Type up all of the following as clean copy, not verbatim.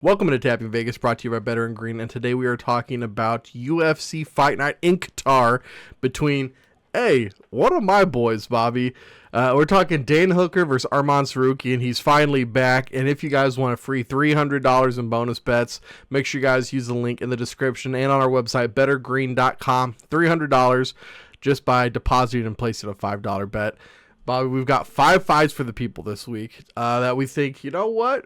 Welcome to Tapping Vegas, brought to you by Better and Green, and today we are talking about UFC Fight Night in Qatar between, one of my boys, Bobby. We're talking Dan Hooker versus Arman Tsarukyan. He's finally back, and if you guys want a free $300 in bonus bets, make sure you guys use the link in the description and on our website, bettergreen.com. $300 just by depositing and placing a $5 bet. Bobby, we've got 5 fights for the people this week that we think, you know what?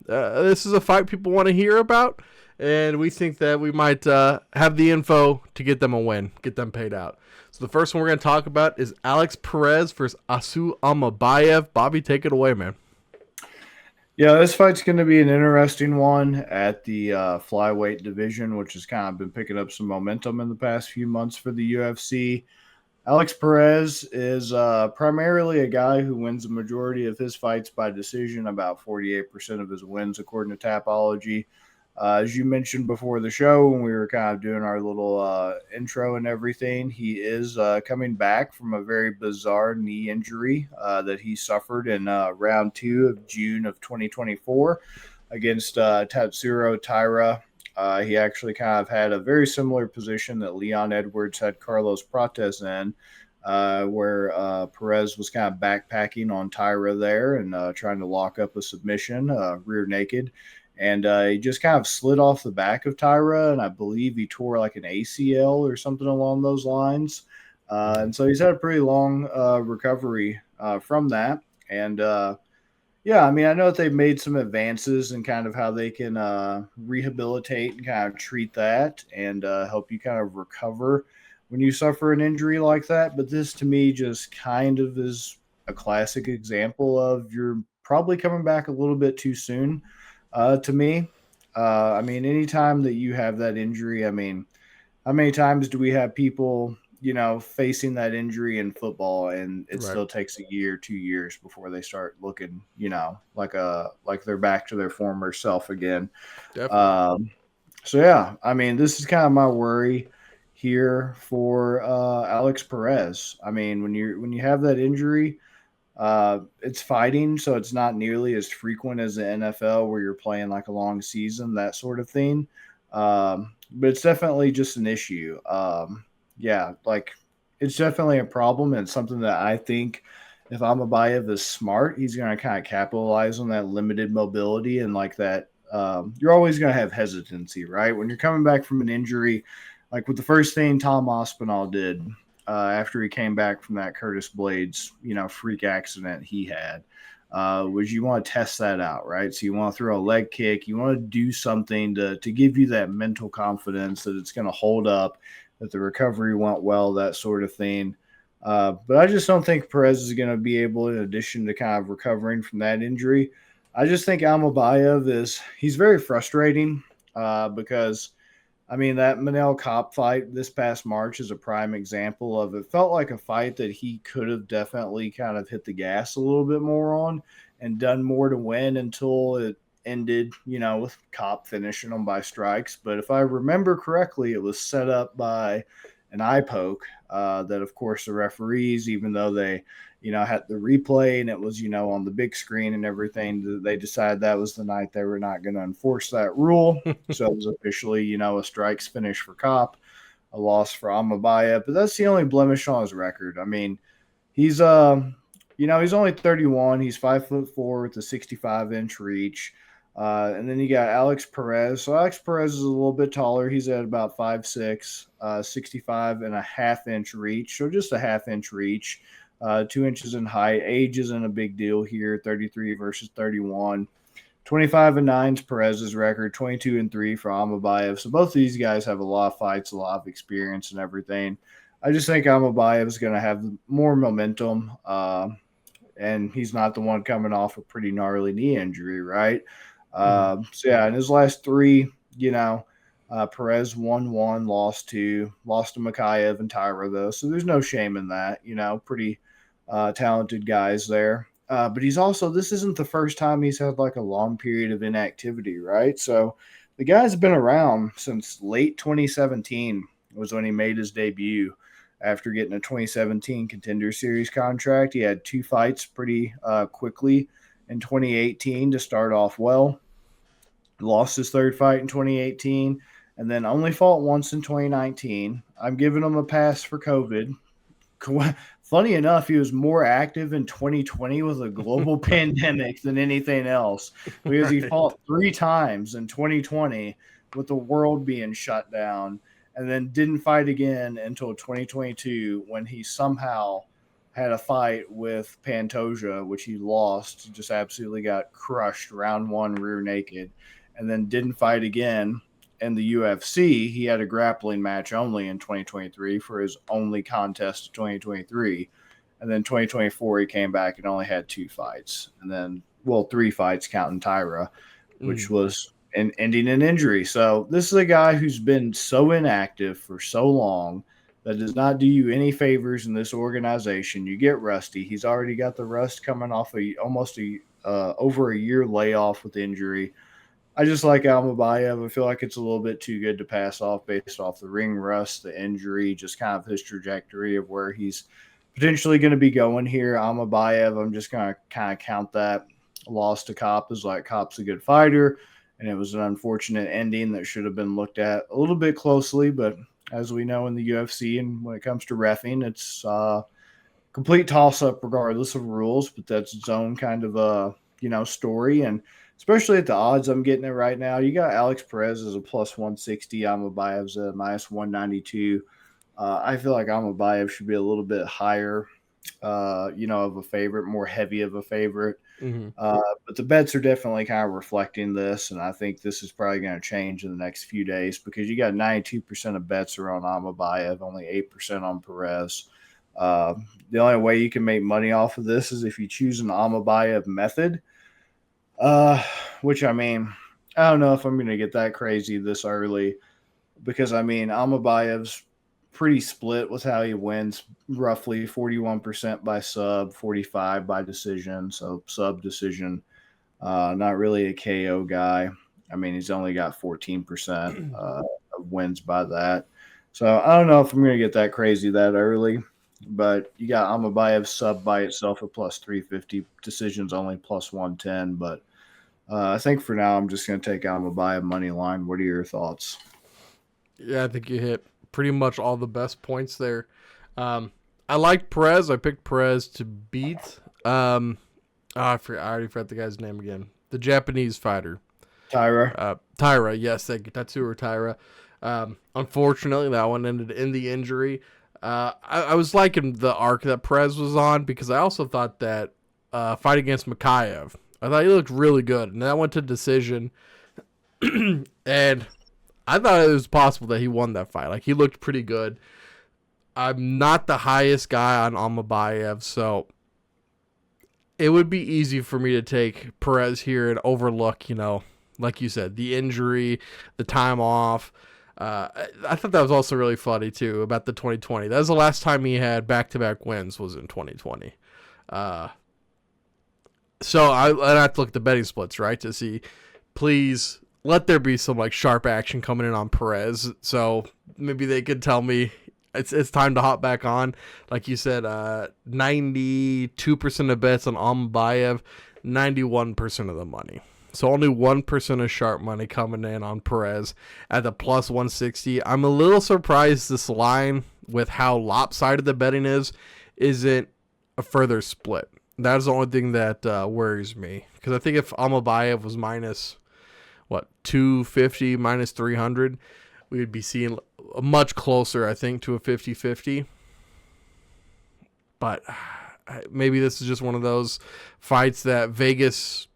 This is a fight people want to hear about, and we think that we might have the info to get them a win, get them paid out. So the first one we're going to talk about is Alex Perez versus Asu Amabayev. Bobby, take it away, man. Yeah, this fight's going to be an interesting one at the flyweight division, which has kind of been picking up some momentum in the past few months for the UFC. Alex Perez is primarily a guy who wins the majority of his fights by decision, about 48% of his wins, according to Tapology. As you mentioned before the show, when we were kind of doing our little intro and everything, he is coming back from a very bizarre knee injury that he suffered in round 2 of June of 2024 against Tatsuro Taira. He actually kind of had a very similar position that Leon Edwards had Carlos Prates in, where Perez was kind of backpacking on Taira there and trying to lock up a submission, rear naked. And he just kind of slid off the back of Taira, and I believe he tore like an ACL or something along those lines. And so he's had a pretty long recovery from that. And yeah, I mean, I know that they've made some advances in kind of how they can rehabilitate and kind of treat that and help you kind of recover when you suffer an injury like that. But this to me just kind of is a classic example of you're probably coming back a little bit too soon to me. I mean, anytime that you have that injury, I mean, how many times do we have people, facing that injury in football and it Right. still takes a year, 2 years before they start looking, like they're back to their former self again. Definitely. So yeah, I mean, this is kind of my worry here for Alex Perez. I mean, when you have that injury, it's fighting, so it's not nearly as frequent as the NFL where you're playing like a long season, that sort of thing. But it's definitely just an issue. Yeah, like it's definitely a problem and something that I think if Amabayev is smart, he's going to kind of capitalize on that limited mobility and like that. You're always going to have hesitancy, right? When you're coming back from an injury, like with the first thing Tom Aspinall did after he came back from that Curtis Blades, freak accident he had, was you want to test that out, right? So you want to throw a leg kick, you want to do something to give you that mental confidence that it's going to hold up, that the recovery went well, that sort of thing. But I just don't think Perez is going to be able, in addition to kind of recovering from that injury. I just think he's very frustrating because I mean, that Manel Kopp fight this past March is a prime example of it felt like a fight that he could have definitely kind of hit the gas a little bit more on and done more to win until it ended, with Kopp finishing him by strikes. But if I remember correctly, it was set up by an eye poke that, of course, the referees, even though they had the replay and it was, on the big screen and everything, they decided that was the night they were not going to enforce that rule. So it was officially, a strikes finish for Kopp, a loss for Amabaya. But that's the only blemish on his record. I mean, he's he's only 31. He's 5'4" with a 65-inch reach. And then you got Alex Perez. So Alex Perez is a little bit taller. He's at about 5'6", 65.5-inch reach. So just a half-inch reach. 2 inches in height. Age isn't a big deal here. 33 versus 31. 25-9 is Perez's record. 22-3 for Amabayev. So both of these guys have a lot of fights, a lot of experience, and everything. I just think Amabayev is going to have more momentum, and he's not the one coming off a pretty gnarly knee injury, right? So yeah, in his last 3, Perez won 1, lost 2, lost to Makayev and Tyra though, so there's no shame in that. Pretty talented guys there. But this isn't the first time he's had like a long period of inactivity, right? So the guy's been around since late 2017 was when he made his debut after getting a 2017 Contender Series contract. He had 2 fights pretty quickly in 2018 to start off well. lost his third fight in 2018, and then only fought once in 2019. I'm giving him a pass for COVID. Funny enough, he was more active in 2020 with a global pandemic than anything else because he Right. fought 3 times in 2020 with the world being shut down and then didn't fight again until 2022 when he somehow had a fight with Pantoja, which he lost, just absolutely got crushed round one rear naked, and then didn't fight again in the UFC. He had a grappling match only in 2023 for his only contest of 2023. And then 2024, he came back and only had 2 fights. And then, well, 3 fights counting Tyra, which was ending in injury. So this is a guy who's been so inactive for so long that does not do you any favors in this organization. You get rusty. He's already got the rust coming off almost over a year layoff with injury. I just like Almabayev. I feel like it's a little bit too good to pass off based off the ring rust, the injury, just kind of his trajectory of where he's potentially going to be going here. Almabayev, I'm just going to kind of count that loss to Kopp as like Kopp's a good fighter, and it was an unfortunate ending that should have been looked at a little bit closely. But as we know in the UFC and when it comes to reffing, it's complete toss-up regardless of rules, but that's its own kind of story. And especially at the odds I'm getting it right now, you got Alex Perez as a plus 160, Almabayev's a minus 192. I feel like Almabayev should be a little bit higher, of a favorite, more heavy of a favorite. Mm-hmm. But the bets are definitely kind of reflecting this, and I think this is probably going to change in the next few days because you got 92% of bets are on Almabayev, only 8% on Perez. The only way you can make money off of this is if you choose an Almabayev method, which, I mean, I don't know if I'm going to get that crazy this early because, I mean, Almabayev's pretty split with how he wins, roughly 41% by sub, 45 by decision. So sub decision, not really a KO guy. I mean, he's only got 14% of wins by that. So I don't know if I'm going to get that crazy that early, but you got Almabayev sub by itself at plus 350, decisions only plus 110. But I think for now, I'm just going to take Almabayev money line. What are your thoughts? Yeah, I think you hit pretty much all the best points there. I liked Perez. I picked Perez to beat. I already forgot the guy's name again. The Japanese fighter. Tyra. Yes, Tatsuro Tyra. Unfortunately, that one ended in the injury. I was liking the arc that Perez was on because I also thought that fight against Makayev, I thought he looked really good. And that went to decision. And I thought it was possible that he won that fight. Like, he looked pretty good. I'm not the highest guy on Almabayev, so it would be easy for me to take Perez here and overlook, like you said, the injury, the time off. I thought that was also really funny, too, about the 2020. That was the last time he had back-to-back wins was in 2020. So I have to look at the betting splits, right, to see, please let there be some like sharp action coming in on Perez. So maybe they could tell me it's time to hop back on. Like you said, 92% of bets on Almabayev, 91% of the money. So only 1% of sharp money coming in on Perez at the plus 160. I'm a little surprised this line, with how lopsided the betting is, isn't a further split. That is the only thing that worries me. Because I think if Almabayev was minus 250, minus 300, we would be seeing much closer, I think, to a 50-50. But maybe this is just one of those fights that Vegas,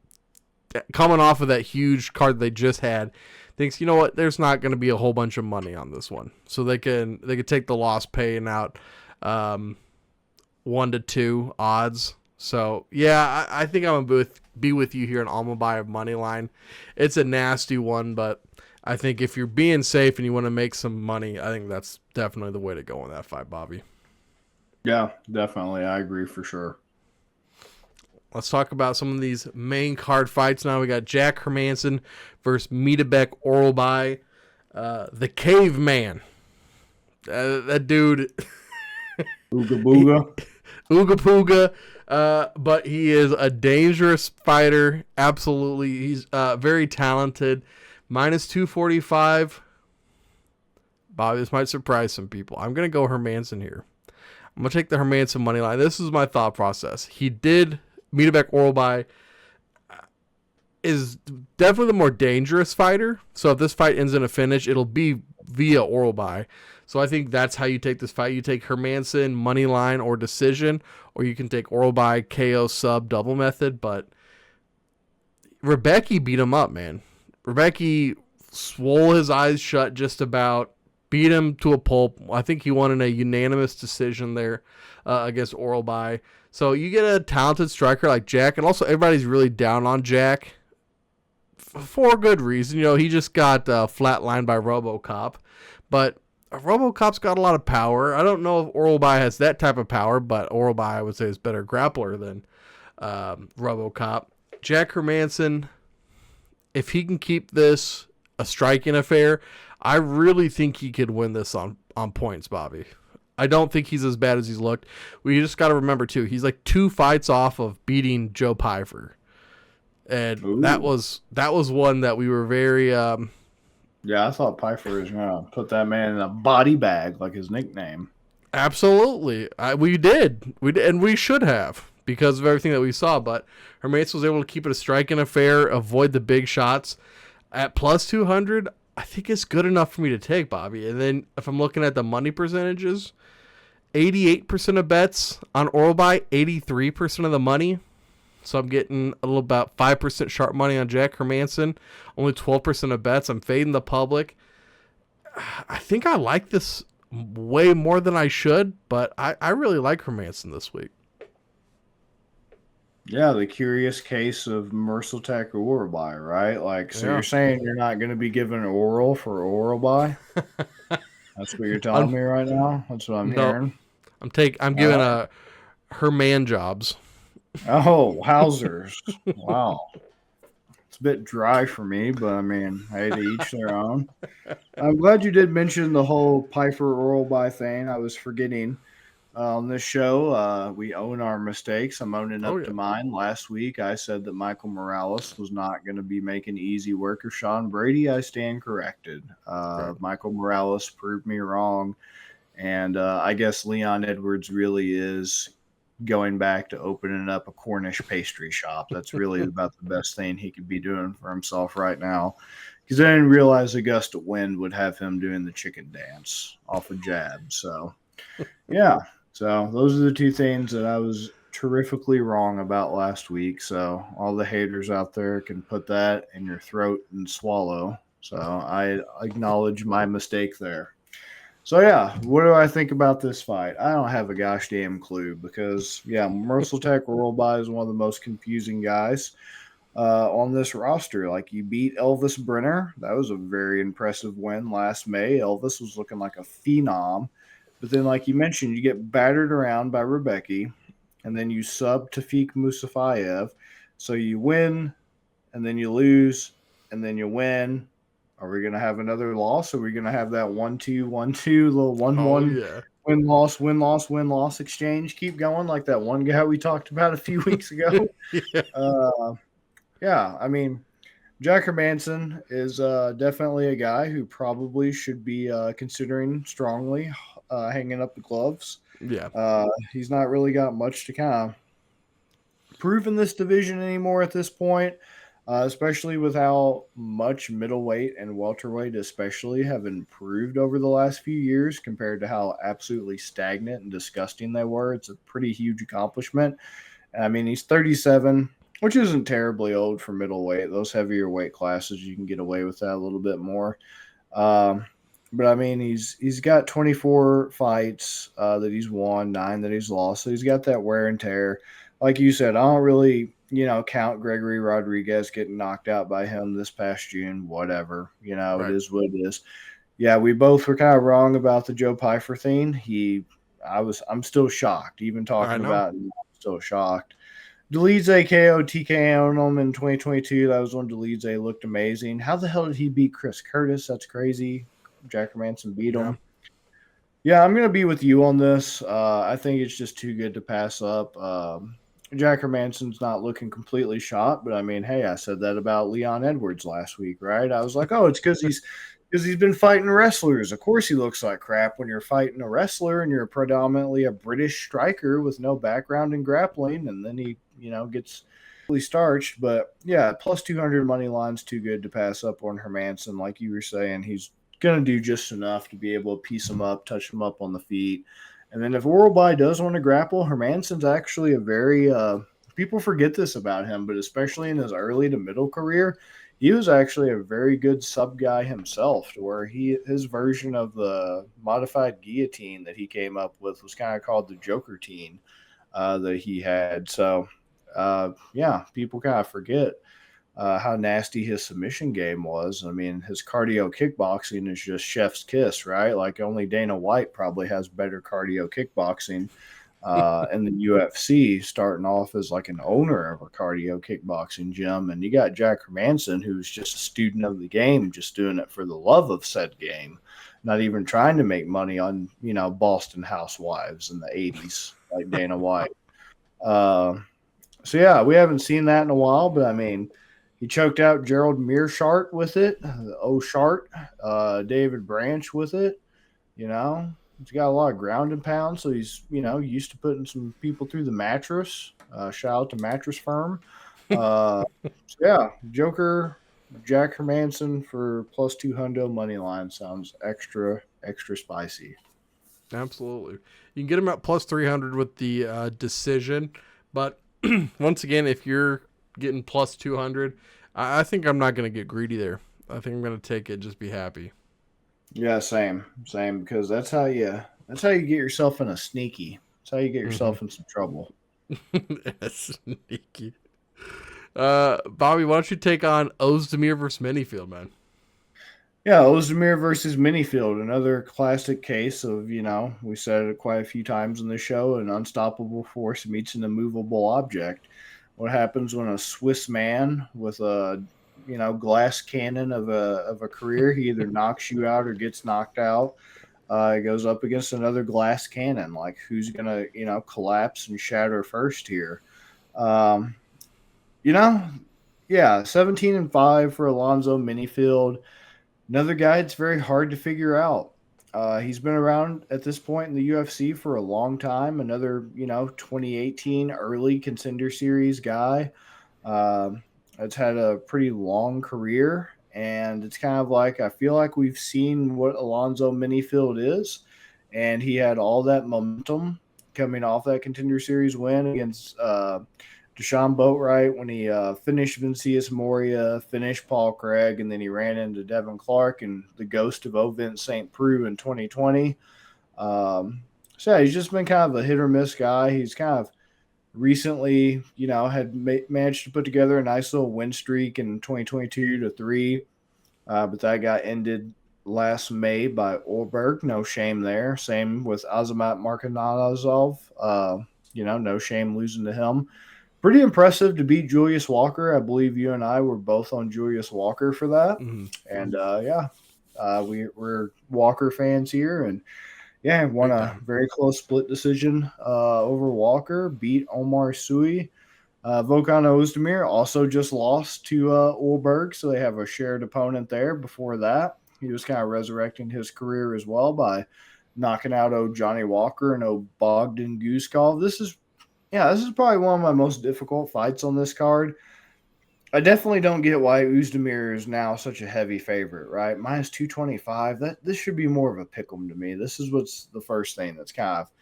coming off of that huge card they just had, thinks, you know what, there's not going to be a whole bunch of money on this one. So they could take the loss paying out 1-2 odds. So, yeah, I think I'm going to be with you here on Almabayev money line. It's a nasty one, but I think if you're being safe and you want to make some money, I think that's definitely the way to go in that fight, Bobby. Yeah, definitely. I agree for sure. Let's talk about some of these main card fights now. We got Jack Hermanson versus Mitabek Oralbai. The caveman. That dude. Ooga booga. Ooga Pooga. But he is a dangerous fighter. Absolutely. He's very talented. Minus 245. Bobby, this might surprise some people. I'm going to go Hermanson here. I'm going to take the Hermanson money line. This is my thought process. He did Miedebeck Orlby is definitely the more dangerous fighter. So if this fight ends in a finish, it'll be via Orlby. So I think that's how you take this fight. You take Hermanson, money line, or decision, or you can take Orlby, KO, sub, double method. But Rebecki beat him up, man. Rebecki swole his eyes shut just about, beat him to a pulp. I think he won in a unanimous decision there against Orlby. So you get a talented striker like Jack, and also everybody's really down on Jack for good reason. You know, he just got flatlined by RoboCop, but RoboCop's got a lot of power. I don't know if Orlby has that type of power, but Orlby, I would say, is a better grappler than RoboCop. Jack Hermanson, if he can keep this a striking affair, I really think he could win this on points, Bobby. I don't think he's as bad as he's looked. We just got to remember, too, he's like 2 fights off of beating Joe Pyfer. And Ooh. that was one that we were very... Yeah, I thought Pyfer was going to put that man in a body bag, like his nickname. Absolutely. We did, and we should have, because of everything that we saw. But Hermanson was able to keep it a striking affair, avoid the big shots. At plus 200, I think it's good enough for me to take, Bobby. And then if I'm looking at the money percentages, 88% of bets on Orlby, 83% of the money. So I'm getting a little about 5% sharp money on Jack Hermanson, only 12% of bets. I'm fading the public. I think I like this way more than I should, but I really like Hermanson this week. Yeah, the curious case of Merceltech or Orlby, right? Like, so Yeah. you're saying you're not going to be giving oral for Orlby? That's what you're telling me right now? That's what I'm hearing. I'm giving a Herman jobs. Oh, Hausers. Wow. It's a bit dry for me, but I mean, hey, to each their own. I'm glad you did mention the whole Pyfer Orlby thing. I was forgetting. On this show, we own our mistakes. I'm owning up to mine. Last week, I said that Michael Morales was not going to be making easy work of Sean Brady. I stand corrected. Right. Michael Morales proved me wrong. And I guess Leon Edwards really is going back to opening up a Cornish pastry shop. That's really about the best thing he could be doing for himself right now. Because I didn't realize a gust of wind would have him doing the chicken dance off a jab. So, yeah. So those are the two things that I was terrifically wrong about last week. So all the haters out there can put that in your throat and swallow. So I acknowledge my mistake there. So, yeah, what do I think about this fight? I don't have a gosh damn clue because, yeah, Merceltech Orlby is one of the most confusing guys on this roster. Like, you beat Elvis Brenner. That was a very impressive win last May. Elvis was looking like a phenom. But then, like you mentioned, you get battered around by Rebecki, and then you sub Tafik Musafayev. So you win, and then you lose, and then you win. Are we going to have another loss? Are we going to have that 1-2, 1-2, little 1-1 win-loss exchange keep going like that one guy we talked about a few weeks ago? Yeah, I mean, Jack Hermanson is definitely a guy who probably should be considering strongly hanging up the gloves. Yeah. He's not really got much to kind of prove in this division anymore at this point. Especially with how much middleweight and welterweight especially have improved over the last few years compared to how absolutely stagnant and disgusting they were. It's a pretty huge accomplishment. I mean, he's 37, which isn't terribly old for middleweight. Those heavier weight classes, you can get away with that a little bit more. But, I mean, he's got 24 fights that he's won, 9 that he's lost. So he's got that wear and tear. Like you said, I don't really – count Gregory Rodriguez getting knocked out by him this past June, whatever. Right. It is what it is. Yeah, we both were kind of wrong about the Joe Pyfer thing. I'm still shocked. Even talking about it, I'm still shocked. Viddyoze KO TKO on him in 2022. That was when Viddyoze looked amazing. How the hell did he beat Chris Curtis? That's crazy. Jack Hermanson beat him. Yeah, I'm going to be with you on this. I think it's just too good to pass up. Jack Hermansson's not looking completely shot, but I mean, hey, I said that about Leon Edwards last week, right? I was like, oh, it's because he's been fighting wrestlers. Of course, he looks like crap when you're fighting a wrestler and you're predominantly a British striker with no background in grappling, and then he, gets starched. But yeah, plus 200 money line's too good to pass up on Hermansson. Like you were saying, he's gonna do just enough to be able to piece him up, touch him up on the feet. And then if Oralby does want to grapple, Hermansson's actually a very people forget this about him, but especially in his early to middle career, he was actually a very good sub guy himself, to where his version of the modified guillotine that he came up with was kind of called the Joker teen that he had. So yeah, people kind of forget how nasty his submission game was. I mean, his cardio kickboxing is just chef's kiss, right? Like only Dana White probably has better cardio kickboxing in the UFC, starting off as like an owner of a cardio kickboxing gym. And you got Jack Hermansson, who's just a student of the game, just doing it for the love of said game, not even trying to make money on, Boston Housewives in the 80s, like Dana White. So yeah, we haven't seen that in a while, but I mean, he choked out Gerald Mearshart with it, O'Shart, David Branch with it. He's got a lot of ground and pound, so he's used to putting some people through the mattress. Shout out to Mattress Firm. So yeah, Joker Jack Hermansson for plus 200 money line sounds extra spicy. Absolutely. You can get him at plus 300 with the decision, but once again, if you're getting plus 200, I think I'm not going to get greedy there. I think I'm going to take it, just be happy. Yeah, same, because that's how you get yourself in a sneaky. That's how you get yourself in some trouble. Sneaky. Bobby, why don't you take on Ozdemir versus Minifield, man? Yeah, Ozdemir versus Minifield, another classic case of, we said it quite a few times in the show, an unstoppable force meets an immovable object. What happens when a Swiss man with a, glass cannon of a career, he either knocks you out or gets knocked out. It goes up against another glass cannon. Like, who's going to, collapse and shatter first here? Yeah, 17-5 for Alonzo Minifield. Another guy it's very hard to figure out. He's been around at this point in the UFC for a long time. Another, 2018 early Contender Series guy. It's had a pretty long career, and it's kind of like I feel like we've seen what Alonzo Minifield is, and he had all that momentum coming off that Contender Series win against Deshaun Boatwright when he finished Vincius Moria, finished Paul Craig, and then he ran into Devin Clark and the ghost of Ovin St. Preux in 2020. So yeah, he's just been kind of a hit or miss guy. He's kind of recently, had managed to put together a nice little win streak in 2022 to 3, but that got ended last May by Orberg. No shame there. Same with Azamat Markanazov. No shame losing to him. Pretty impressive to beat Julius Walker. I believe you and I were both on Julius Walker for that. Mm-hmm. And we're Walker fans here. And yeah, won a very close split decision over Walker, beat Omar Sui. Volkan Ozdemir also just lost to Ulberg, so they have a shared opponent there. Before that, he was kind of resurrecting his career as well by knocking out Johnny Walker and Bogdan Guskov. This is probably one of my most difficult fights on this card. I definitely don't get why Ozdemir is now such a heavy favorite, right? Minus 225. This should be more of a pick'em to me. This is what's the first thing that's kind of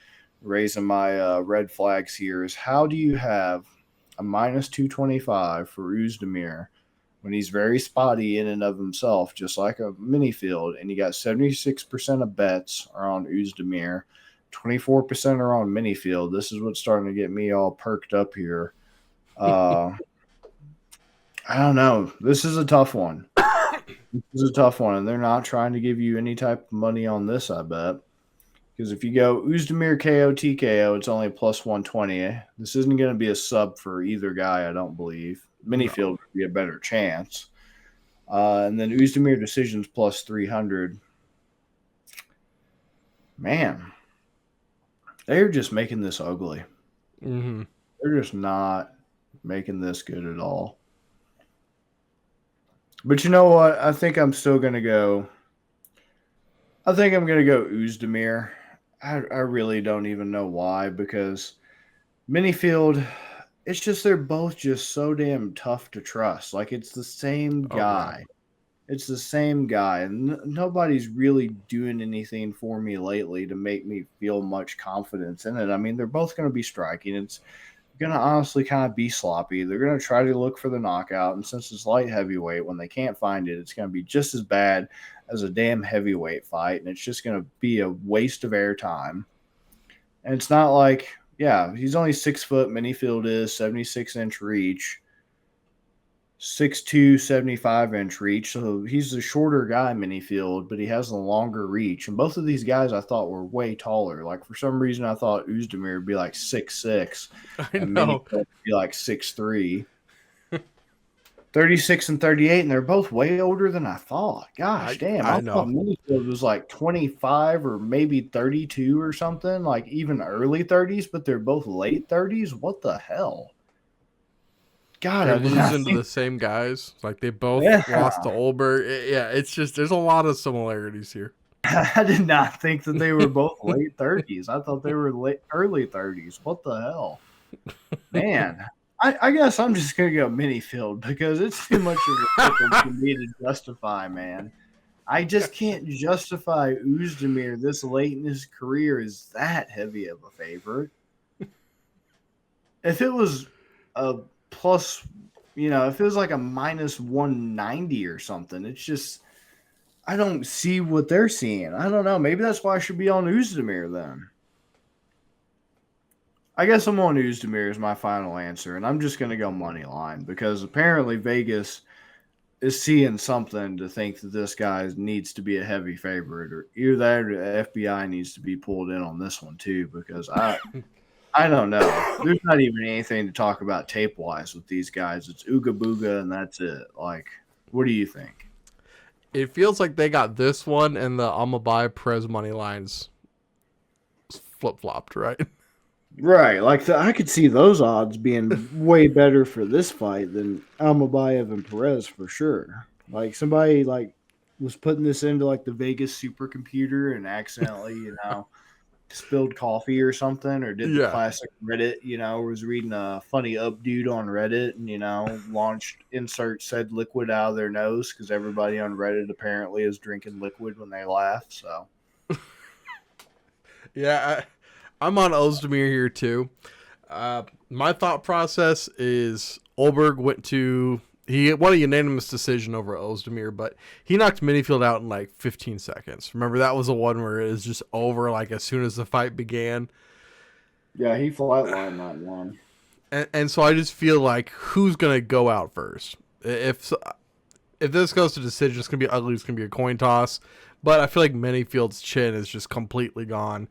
raising my red flags here is how do you have a minus 225 for Ozdemir when he's very spotty in and of himself, just like a Minifield, and you got 76% of bets are on Ozdemir. 24% are on Minifield. This is what's starting to get me all perked up here. I don't know. This is a tough one. And they're not trying to give you any type of money on this, I bet. Because if you go Ozdemir KO TKO, it's only plus 120. This isn't going to be a sub for either guy, I don't believe. Minifield would be a better chance. And then Ozdemir decisions plus 300. Man. They're just making this ugly. Mm-hmm. They're just not making this good at all. But you know what? I think I'm still gonna go. I think I'm gonna go Uzdemir. I really don't even know why, because Minifield, it's just they're both just so damn tough to trust. Like it's the same Oh yeah. guy. It's the same guy, and nobody's really doing anything for me lately to make me feel much confidence in it. I mean, they're both going to be striking. It's going to honestly kind of be sloppy. They're going to try to look for the knockout, and since it's light heavyweight, when they can't find it, it's going to be just as bad as a damn heavyweight fight, and it's just going to be a waste of airtime. And it's not like, yeah, he's only 6 foot. Minifield is 76-inch reach. 6'2", 75-inch reach. So he's the shorter guy, Minifield, but he has a longer reach. And both of these guys I thought were way taller. Like for some reason I thought Uzdemir would be like 6'6", I and know. Minifield would be like 6'3". 36 and 38, and they're both way older than I thought. Gosh damn, I I thought know. Minifield was like 25 or maybe 32 or something, like even early 30s, but they're both late 30s. What the hell? God, They're I did not losing to think. the same guys. Like they both lost to Yeah. Olberg. Yeah, it's just there's a lot of similarities here. I did not think that they were both late 30s. I thought they were early 30s. What the hell? Man, I guess I'm just going to go Minifield because it's too much of a pickle for me to justify, man. I just can't justify Uzdemir this late in his career as that heavy of a favorite. If it was a plus, if it was like a minus 190 or something, it's just I don't see what they're seeing. I don't know. Maybe that's why I should be on Uzdemir then. I guess I'm on Uzdemir as my final answer, and I'm just going to go money line because apparently Vegas is seeing something to think that this guy needs to be a heavy favorite, or either that or the FBI needs to be pulled in on this one too. Because I don't know. There's not even anything to talk about tape wise with these guys. It's Ooga Booga, and that's it. Like, what do you think? It feels like they got this one and the Amabai Perez money lines flip flopped, right? Right, like I could see those odds being way better for this fight than Almabayev and Perez for sure. Like somebody like was putting this into like the Vegas supercomputer and accidentally, spilled coffee or something, or did the Yeah. classic Reddit, was reading a funny updude on Reddit and launched insert said liquid out of their nose because everybody on Reddit apparently is drinking liquid when they laugh. So Yeah, I'm on Ozdemir here too. My thought process is Olberg he won a unanimous decision over Ozdemir, but he knocked Minifield out in like 15 seconds. Remember that was the one where it was just over like as soon as the fight began. yeah, he flatlined that one. And so I just feel like who's gonna go out first? If this goes to decision, it's gonna be ugly. It's gonna be a coin toss. But I feel like Minifield's chin is just completely gone.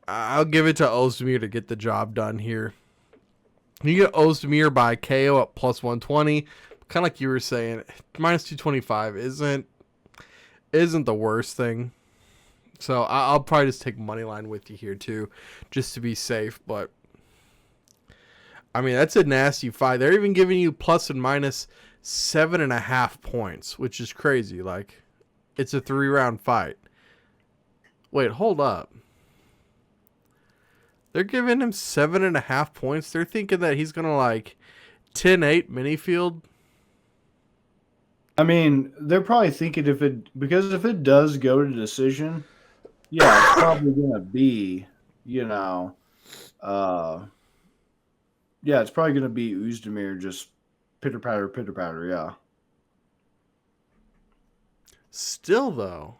I'll give it to Ozdemir to get the job done here. You get Ozdemir by KO at plus 120. Kind of like you were saying, minus 225 isn't the worst thing. So I'll probably just take money line with you here too, just to be safe. But I mean that's a nasty fight. They're even giving you plus and minus 7.5 points, which is crazy. Like it's a 3-round fight. Wait, hold up. They're giving him 7.5 points. They're thinking that he's gonna like 10-8 Minifield. I mean, they're probably thinking if it does go to decision, yeah, it's probably gonna be, uh, yeah, it's probably gonna be Uzdemir just pitter patter, yeah. Still though,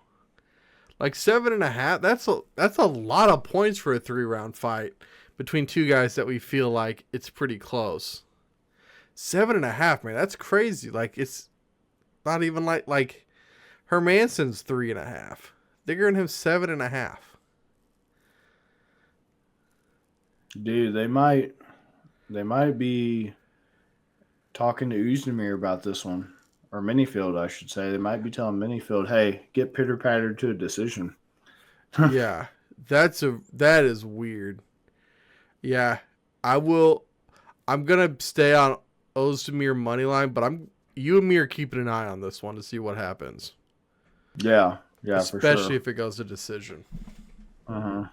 like 7.5. That's a lot of points for a 3-round fight between two guys that we feel like it's pretty close. 7.5, man, that's crazy. Like it's not even like Hermansson's 3.5. They're giving him 7.5. Dude, they might be talking to Uzdemir about this one. Or Minifield, I should say. They might be telling Minifield, hey, get pitter pattered to a decision. Yeah, that is weird. Yeah, I will. I'm gonna stay on Ozdemir money line, but you and me are keeping an eye on this one to see what happens. Yeah, yeah, for Especially sure. if it goes to decision. Uh-huh.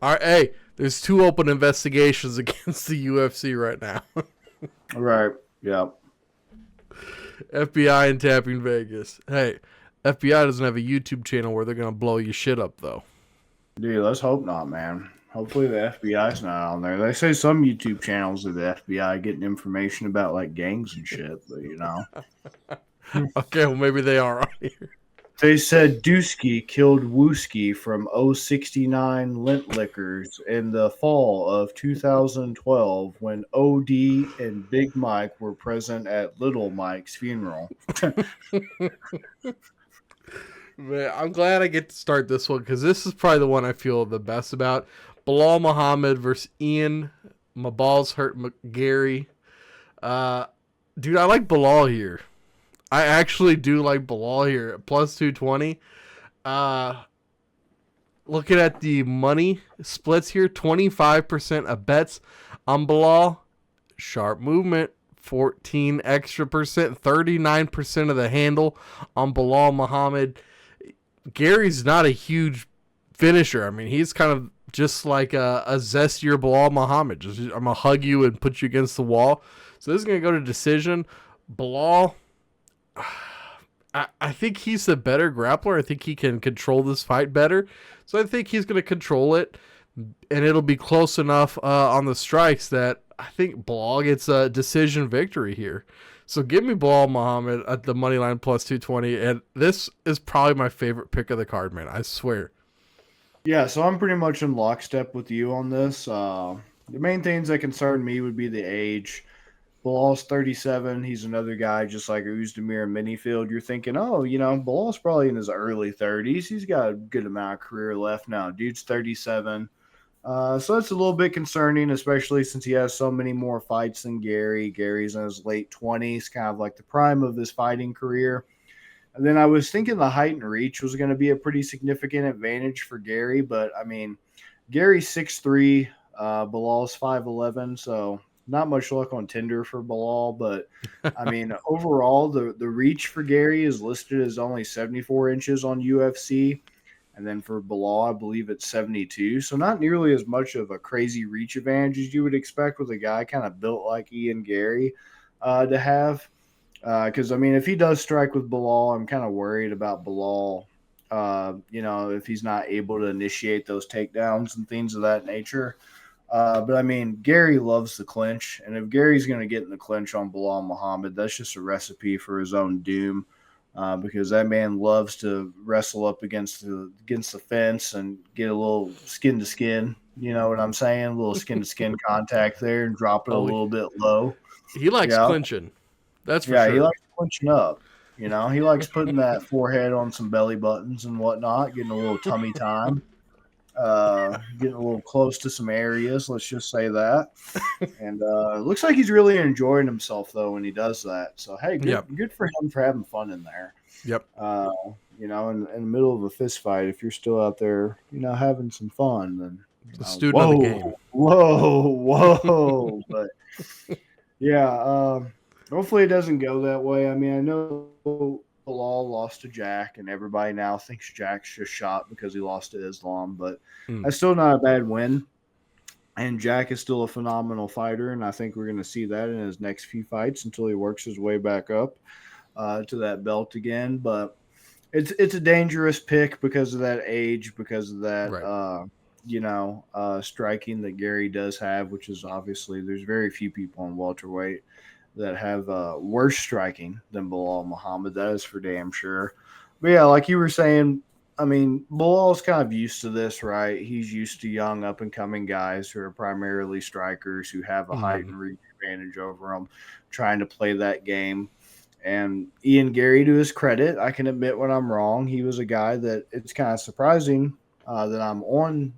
All right, hey, there's 2 open investigations against the UFC right now. Right. Yeah. FBI and Tapping Vegas. Hey, FBI doesn't have a YouTube channel where they're gonna blow your shit up though. Dude, let's hope not, man. Hopefully the FBI's not on there. They say some YouTube channels of the FBI getting information about like gangs and shit, but Okay, well maybe they are on here. They said Dusky killed Wooski from 069 Lint Liquors in the fall of 2012 when OD and Big Mike were present at Little Mike's funeral. Man, I'm glad I get to start this one because this is probably the one I feel the best about. Bilal Muhammad versus Ian. My balls hurt Gary. Dude, I like Bilal here. I actually do like Bilal here at plus 220. Looking at the money splits here, 25% of bets on Bilal. Sharp movement, 14 extra percent, 39% of the handle on Bilal Muhammad. Gary's not a huge finisher. I mean, he's kind of just like a zestier Bilal Muhammad. I'm going to hug you and put you against the wall. So this is going to go to decision. Bilal, I think he's the better grappler. I think he can control this fight better. So I think he's going to control it. And it'll be close enough on the strikes that I think Bilal gets a decision victory here. So give me Bilal Muhammad at the money line plus 220. And this is probably my favorite pick of the card, man. I swear. Yeah, so I'm pretty much in lockstep with you on this. The main things that concern me would be the age. Bilal's 37. He's another guy just like Ozdemir and Minifield. You're thinking, oh, Bilal's probably in his early 30s. He's got a good amount of career left now. Dude's 37. So that's a little bit concerning, especially since he has so many more fights than Gary. Gary's in his late 20s, kind of like the prime of his fighting career. And then I was thinking the height and reach was going to be a pretty significant advantage for Gary, but I mean, Gary's 6'3", Bilal's 5'11", so not much luck on Tinder for Bilal. But I mean, overall, the reach for Gary is listed as only 74 inches on UFC. And then for Bilal, I believe it's 72. So not nearly as much of a crazy reach advantage as you would expect with a guy kind of built like Ian Gary to have. Because, I mean, if he does strike with Bilal, I'm kind of worried about Bilal, if he's not able to initiate those takedowns and things of that nature. But, I mean, Gary loves the clinch. And if Gary's going to get in the clinch on Bilal Muhammad, that's just a recipe for his own doom. Because that man loves to wrestle up against the fence and get a little skin to skin. You know what I'm saying? A little skin to skin contact there and drop it a little bit low. He likes clinching. That's for sure. He likes clinching up. He likes putting that forehead on some belly buttons and whatnot, getting a little tummy time, getting a little close to some areas. Let's just say that. And it looks like he's really enjoying himself though when he does that. So hey, good for him for having fun in there. Yep. In the middle of a fist fight, if you're still out there, having some fun, then the student of the game. Whoa. But yeah, hopefully it doesn't go that way. I mean, I know Bilal lost to Jack, and everybody now thinks Jack's just shot because he lost to Islam, but that's still not a bad win. And Jack is still a phenomenal fighter, and I think we're going to see that in his next few fights until he works his way back up to that belt again. But it's a dangerous pick because of that age, because of that striking that Gary does have, which is obviously there's very few people in welterweight that have worse striking than Bilal Muhammad. That is for damn sure. But yeah, like you were saying, I mean, Bilal's kind of used to this, right? He's used to young up-and-coming guys who are primarily strikers who have a height and reach advantage over them, trying to play that game. And Ian Gary, to his credit, I can admit when I'm wrong. He was a guy that it's kind of surprising that I'm on,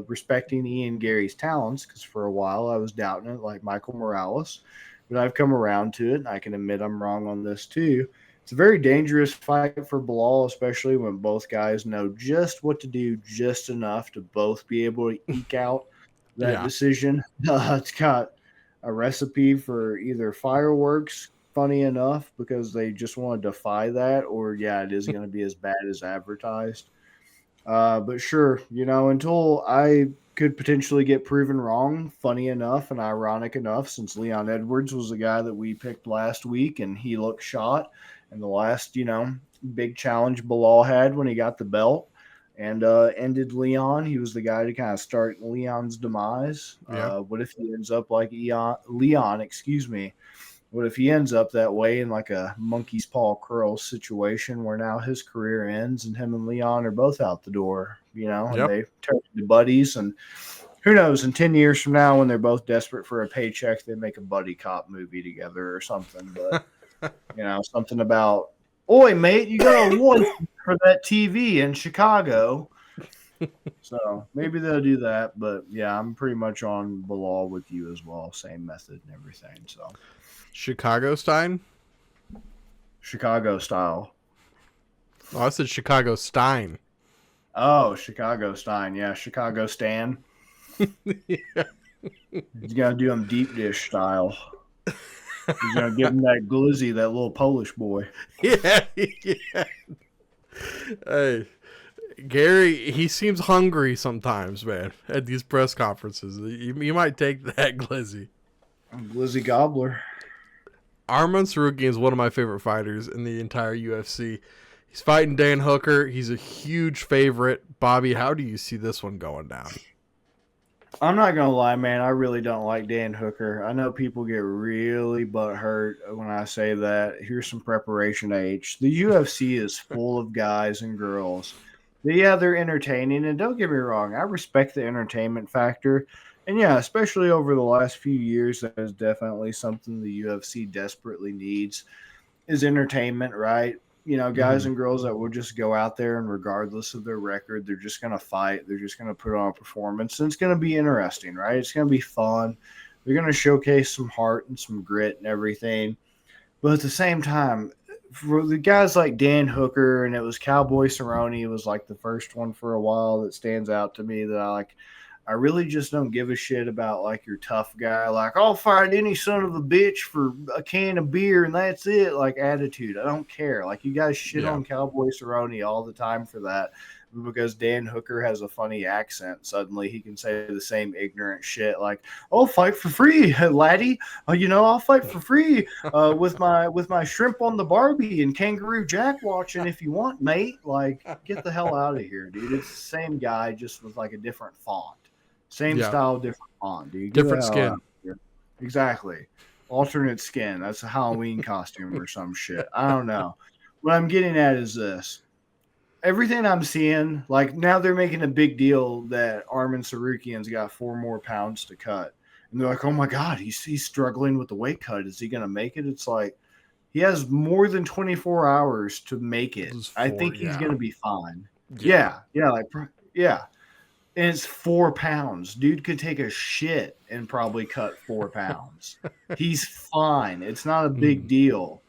respecting Ian Gary's talents, because for a while I was doubting it like Michael Morales. But I've come around to it, and I can admit I'm wrong on this too. It's a very dangerous fight for Bilal, especially when both guys know just what to do, just enough to both be able to eke out that decision. It's got a recipe for either fireworks, funny enough, because they just want to defy that, or yeah, it is going to be as bad as advertised. But sure, until I could potentially get proven wrong, funny enough and ironic enough, since Leon Edwards was the guy that we picked last week and he looked shot. And the last, big challenge Bilal had when he got the belt and ended Leon. He was the guy to kind of start Leon's demise. Yeah. What if he ends up like Leon, excuse me? What if he ends up that way in like a monkey's paw curl situation where now his career ends and him and Leon are both out the door, and they turn into buddies. And who knows, in 10 years from now, when they're both desperate for a paycheck, they make a buddy cop movie together or something. But, something about, oi, mate, you got a award for that TV in Chicago. So maybe they'll do that. But yeah, I'm pretty much on Bilal with you as well. Same method and everything. So. Chicago Stein? Chicago style. Oh, I said Chicago Stein. Oh, Chicago Stein. Yeah, Chicago Stan. Yeah. He's going to do him deep dish style. He's going to give him that glizzy, that little Polish boy. Yeah. Hey, Gary, he seems hungry sometimes, man, at these press conferences. You might take that glizzy. Glizzy gobbler. Arman Tsarukyan is one of my favorite fighters in the entire UFC. He's fighting Dan Hooker. He's a huge favorite. Bobby, how do you see this one going down? I'm not going to lie, man. I really don't like Dan Hooker. I know people get really butthurt when I say that. Here's some preparation H. The UFC is full of guys and girls. Yeah, they're entertaining. And don't get me wrong, I respect the entertainment factor. And yeah, especially over the last few years, that is definitely something the UFC desperately needs is entertainment, right? Guys and girls that will just go out there and regardless of their record, they're just going to fight. They're just going to put on a performance. And it's going to be interesting, right? It's going to be fun. They're going to showcase some heart and some grit and everything. But at the same time, for the guys like Dan Hooker, and it was Cowboy Cerrone was like the first one for a while that stands out to me that I like. I really just don't give a shit about like your tough guy, like I'll fight any son of a bitch for a can of beer and that's it, like attitude. I don't care. Like you guys shit on Cowboy Cerrone all the time for that because Dan Hooker has a funny accent. Suddenly he can say the same ignorant shit like, "I'll fight for free, laddie. I'll fight for free with my shrimp on the Barbie and Kangaroo Jack watching if you want, mate." Like, get the hell out of here, dude. It's the same guy, just with like a different font. Same style, different font, dude. Different skin. Exactly. Alternate skin. That's a Halloween costume or some shit. I don't know. What I'm getting at is this. Everything I'm seeing, like now they're making a big deal that Arman Tsarukyan's got 4 more pounds to cut. And they're like, oh my God, he's struggling with the weight cut. Is he going to make it? It's like he has more than 24 hours to make it. I think he's going to be fine. Yeah. And it's 4 pounds. Dude could take a shit and probably cut 4 pounds. He's fine. It's not a big deal.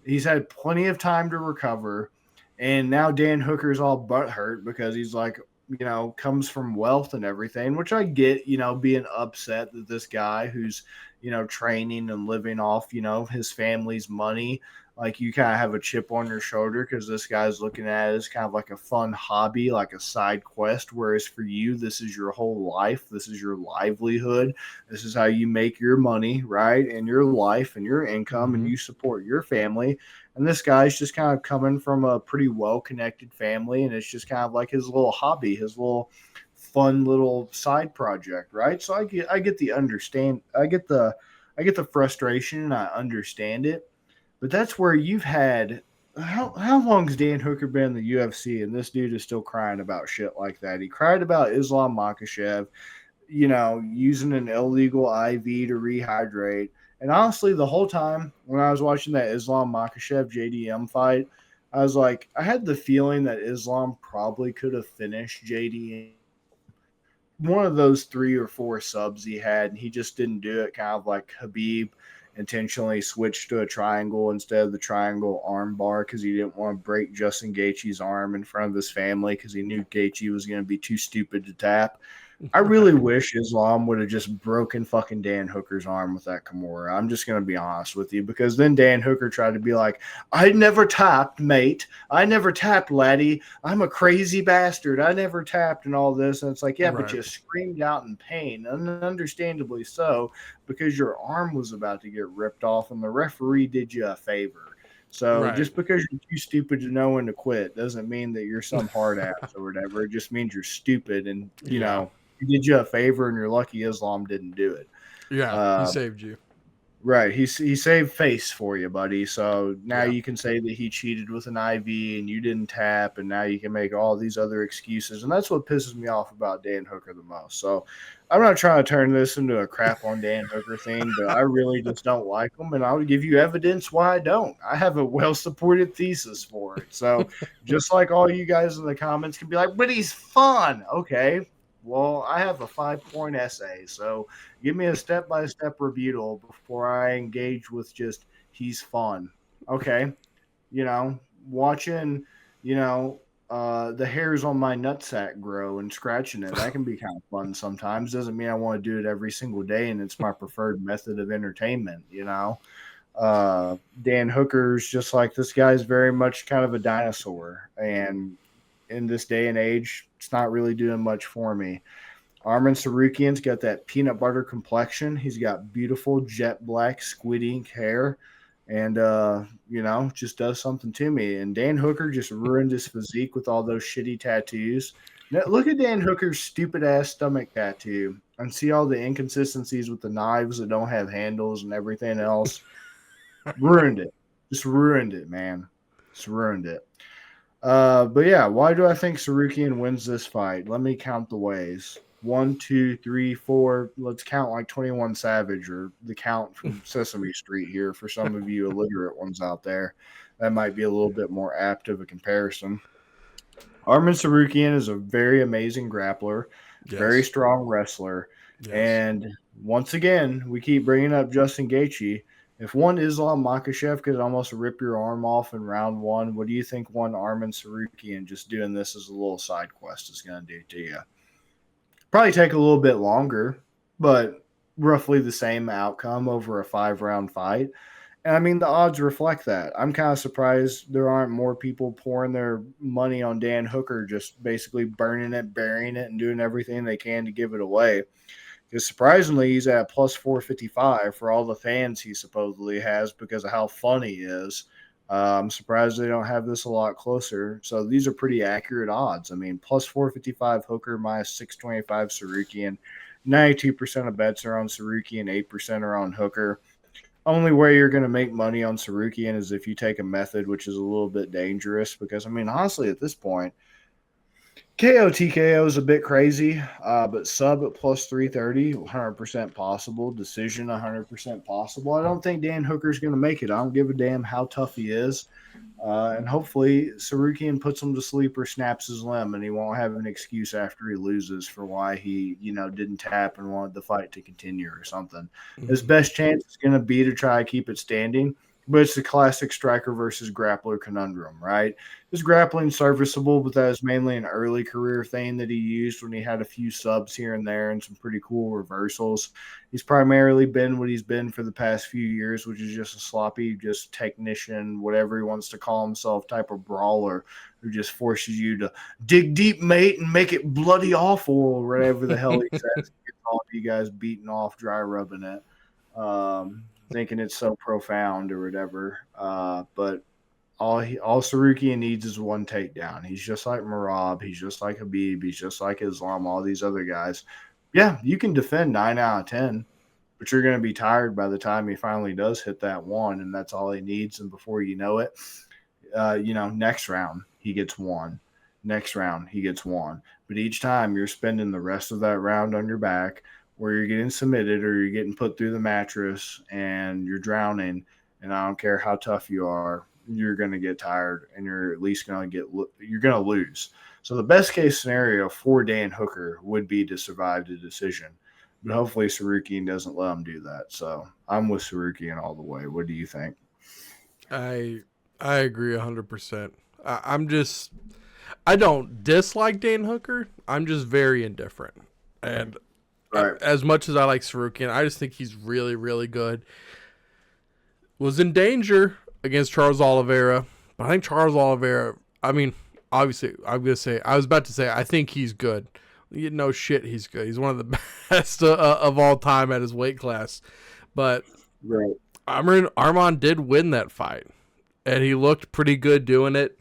He's had plenty of time to recover. And now Dan Hooker's all butthurt because he's like, comes from wealth and everything, which I get, being upset that this guy who's, training and living off, his family's money. Like you kind of have a chip on your shoulder because this guy's looking at it as kind of like a fun hobby, like a side quest. Whereas for you, this is your whole life. This is your livelihood. This is how you make your money, right? And your life and your income and you support your family. And this guy's just kind of coming from a pretty well-connected family. And it's just kind of like his little hobby, his little fun little side project, right? So I get the frustration and I understand it. But that's where you've had how long has Dan Hooker been in the UFC and this dude is still crying about shit like that? He cried about Islam Makhachev, using an illegal IV to rehydrate. And honestly, the whole time when I was watching that Islam Makhachev JDM fight, I was like, I had the feeling that Islam probably could have finished JDM. One of those 3 or 4 subs he had, and he just didn't do it, kind of like Khabib intentionally switched to a triangle instead of the triangle arm bar because he didn't want to break Justin Gaethje's arm in front of his family because he knew Gaethje was going to be too stupid to tap. I really wish Islam would have just broken fucking Dan Hooker's arm with that Kimura. I'm just going to be honest with you, because then Dan Hooker tried to be like, I never tapped, mate. I never tapped, laddie. I'm a crazy bastard. I never tapped and all this. And it's like, yeah, but Right. you screamed out in pain, and understandably so, because your arm was about to get ripped off and the referee did you a favor. So Right. just because you're too stupid to know when to quit doesn't mean that you're some hard ass or whatever. It just means you're stupid, and, Yeah. he did you a favor, and you're lucky Islam didn't do it. Yeah. He Uh, saved you. right. He saved face for you, buddy. So now Yeah. you can say that he cheated with an IV and you didn't tap, and now you can make all these other excuses. And that's what pisses me off about Dan Hooker the most. So I'm not trying to turn this into a crap on Dan Hooker thing, but I really just don't like him, and I'll give you evidence why I don't. I have a well supported thesis for it. So just like all you guys in the comments can be like, but he's fun. Okay. Well, I have a 5-point essay, so give me a step-by-step rebuttal before I engage with just he's fun. Okay. Watching, the hairs on my nutsack grow and scratching it, that can be kind of fun sometimes. Doesn't mean I want to do it every single day and it's my preferred method of entertainment. Dan Hooker's just like, this guy's very much kind of a dinosaur, and in this day and age, it's not really doing much for me. Armin Tsarukyan's got that peanut butter complexion. He's got beautiful jet black squid ink hair, and just does something to me. And Dan Hooker just ruined his physique with all those shitty tattoos. Now, look at Dan Hooker's stupid ass stomach tattoo and see all the inconsistencies with the knives that don't have handles and everything else. Ruined it. Just ruined it, man. Just ruined it. But yeah, why do I think Tsarukyan wins this fight? Let me count the ways. 1, 2, 3, 4. Let's count like 21 Savage, or the count from Sesame Street here for some of you illiterate ones out there. That might be a little bit more apt of a comparison. Armin Tsarukyan is a very amazing grappler, very Yes. strong wrestler, Yes. and once again, we keep bringing up Justin Gaethje. If one Islam Makhachev could almost rip your arm off in round one, what do you think one Armin Tsarukyan just doing this as a little side quest is going to do to you? Probably take a little bit longer, but roughly the same outcome over a 5-round fight. And I mean, the odds reflect that. I'm kind of surprised there aren't more people pouring their money on Dan Hooker, just basically burning it, burying it, and doing everything they can to give it away. Because surprisingly, he's at plus 455 for all the fans he supposedly has because of how fun he is. I'm surprised they don't have this a lot closer. So these are pretty accurate odds. I mean, plus 455 Hooker, minus 625 Tsarukyan. 92% of bets are on Tsarukyan, 8% are on Hooker. Only way you're going to make money on Tsarukyan is if you take a method which is a little bit dangerous, because, I mean, honestly, at this point, KO TKO is a bit crazy, but sub at plus 330, 100% possible. Decision, 100% possible. I don't think Dan Hooker's going to make it. I don't give a damn how tough he is. And hopefully Tsarukyan puts him to sleep or snaps his limb, and he won't have an excuse after he loses for why he, didn't tap and wanted the fight to continue or something. His Mhm. best chance is going to be to try to keep it standing, but it's the classic striker versus grappler conundrum, right? His grappling serviceable, but that is mainly an early career thing that he used when he had a few subs here and there and some pretty cool reversals. He's primarily been what he's been for the past few years, which is just a sloppy, just technician, whatever he wants to call himself, type of brawler who just forces you to dig deep, mate, and make it bloody awful, or whatever the hell he says. He gets all of you guys beaten off, dry rubbing it, thinking it's so profound or whatever. But all Tsarukyan needs is one takedown. He's just like Marab. He's just like Habib. He's just like Islam. All these other guys. Yeah, you can defend 9 out of 10, but you're going to be tired by the time he finally does hit that one, and that's all he needs. And before you know it, next round he gets one. Next round he gets one. But each time you're spending the rest of that round on your back, where you're getting submitted or you're getting put through the mattress and you're drowning. And I don't care how tough you are, you're going to get tired, and you're at least going to you're going to lose. So the best case scenario for Dan Hooker would be to survive the decision, but hopefully Tsarukyan doesn't let him do that. So I'm with Tsarukyan all the way. What do you think? I agree 100%. I'm just I don't dislike Dan Hooker. I'm just very indifferent. And Right. as much as I like Tsarukyan, I just think he's really, really good. Was in danger against Charles Oliveira, but I think Charles Oliveira, I mean, obviously, I was about to say, I think he's good. No shit, he's good. He's one of the best of all time at his weight class. But Right. Arman did win that fight, and he looked pretty good doing it.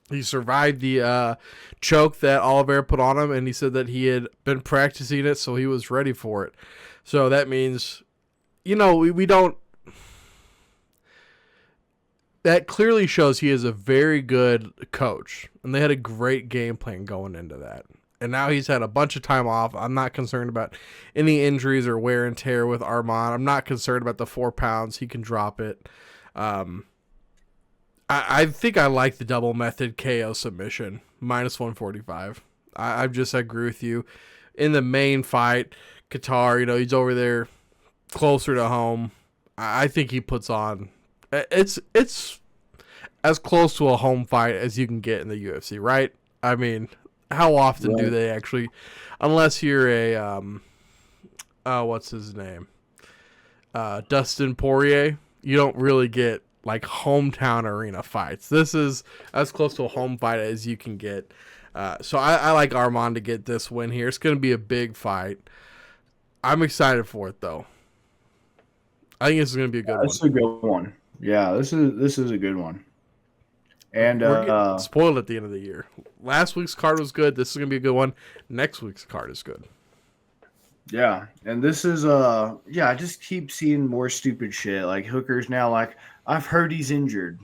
He survived the choke that Oliveira put on him, and he said that he had been practicing it, so he was ready for it. So that means, we don't. That clearly shows he is a very good coach, and they had a great game plan going into that. And now he's had a bunch of time off. I'm not concerned about any injuries or wear and tear with Arman. I'm not concerned about the 4 pounds. He can drop it. I think I like the double method KO submission, minus 145. I agree with you. In the main fight, Qatar, he's over there closer to home. I think he puts on. It's as close to a home fight as you can get in the UFC, right? I mean, how often do they actually, unless you're a what's his name, Dustin Poirier, you don't really get like hometown arena fights. This is as close to a home fight as you can get. So I like Arman to get this win here. It's going to be a big fight. I'm excited for it though. I think this is going to be a good one. This is a good one. Yeah, this is a good one. And we're getting spoiled at the end of the year. Last week's card was good. This is going to be a good one. Next week's card is good. Yeah, and this is I just keep seeing more stupid shit. Like Hooker's now like, I've heard he's injured.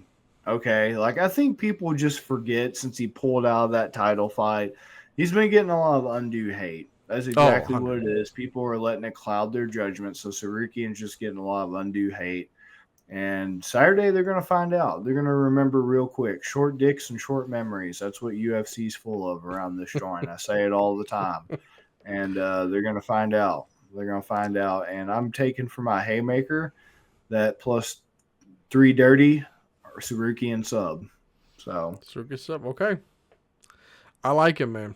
Okay, like I think people just forget since he pulled out of that title fight, he's been getting a lot of undue hate. That's exactly what it is. People are letting it cloud their judgment. So Tsarukyan's just getting a lot of undue hate. And Saturday they're going to find out. They're going to remember real quick. Short dicks and short memories. That's what UFC's full of around this joint. I say it all the time. And they're going to find out. They're going to find out. And I'm taking for my haymaker that plus 3 dirty or Tsarukyan sub. So Tsarukyan sub, okay. I like it, man.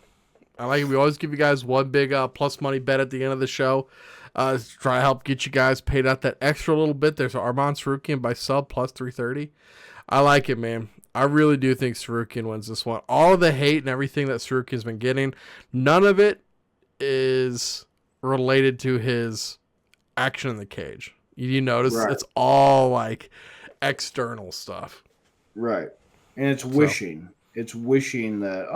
I like it. We always give you guys one big plus money bet at the end of the show. To try to help get you guys paid out that extra little bit. There's Arman Tsarukyan by sub plus 330. I like it, man. I really do think Tsarukyan wins this one. All of the hate and everything that Tsarukyan's been getting, none of it is related to his action in the cage. You notice It's all like external stuff. Right. And it's wishing. It's wishing that,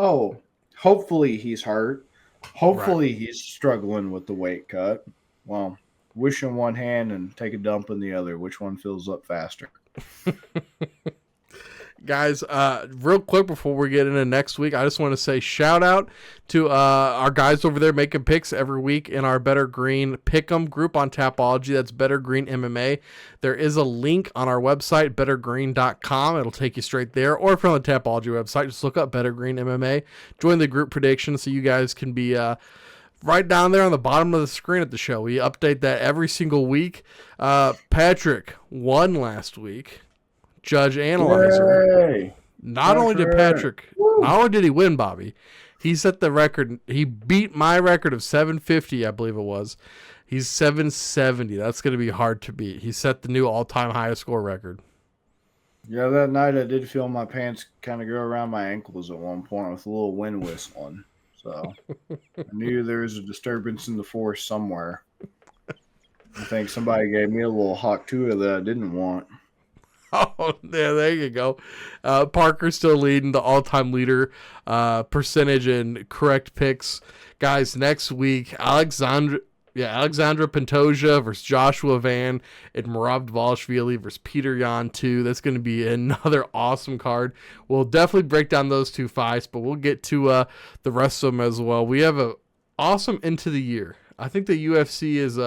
hopefully he's hurt. Hopefully he's struggling with the weight cut. Well, wish in one hand and take a dump in the other. Which one fills up faster? Guys, real quick before we get into next week, I just want to say shout out to our guys over there making picks every week in our Better Green Pick'em group on Tapology. That's Better Green MMA. There is a link on our website, bettergreen.com. It'll take you straight there. Or if you're on the Tapology website, just look up Better Green MMA. Join the group prediction so you guys can be right down there on the bottom of the screen at the show. We update that every single week. Patrick won last week. Judge Analyzer. Yay. Not only did he win, Bobby, he set the record. He beat my record of 750, I believe it was. He's 770. That's going to be hard to beat. He set the new all-time highest score record. Yeah, that night I did feel my pants kind of go around my ankles at one point with a little wind whistling. So I knew there was a disturbance in the force somewhere. I think somebody gave me a little hot tua that I didn't want. Oh, yeah, there you go. Parker's still leading the all-time leader percentage in correct picks. Guys, next week, Alexandra Pantoja versus Joshua Van and Merab Dvalishvili versus Peter Yan 2. That's going to be another awesome card. We'll definitely break down those 2 fights, but we'll get to the rest of them as well. We have a awesome into the year. I think the UFC is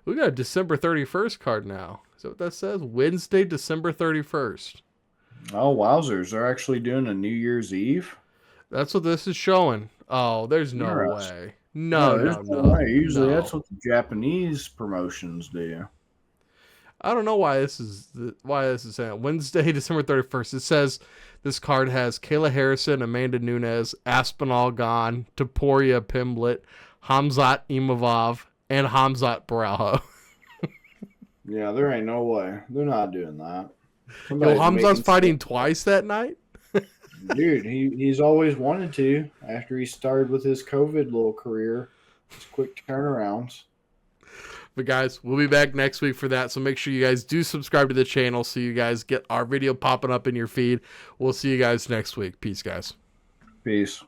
we got a December 31st card now. Is that what that says? Wednesday, December 31st. Oh, wowzers. They're actually doing a New Year's Eve? That's what this is showing. Oh, there's no way. No way. Usually that's what the Japanese promotions do. I don't know why this is saying Wednesday, December 31st. It says this card has Kayla Harrison, Amanda Nunes, Aspinall gone, Topuria Pimblett, Hamzat Imavov and Hamzat Baralho. Yeah, there ain't no way. They're not doing that. Yo, Somebody's Hamzat's making fighting twice that night? Dude, he's always wanted to after he started with his COVID little career. It's quick turnarounds. But guys, we'll be back next week for that. So make sure you guys do subscribe to the channel so you guys get our video popping up in your feed. We'll see you guys next week. Peace, guys. Peace.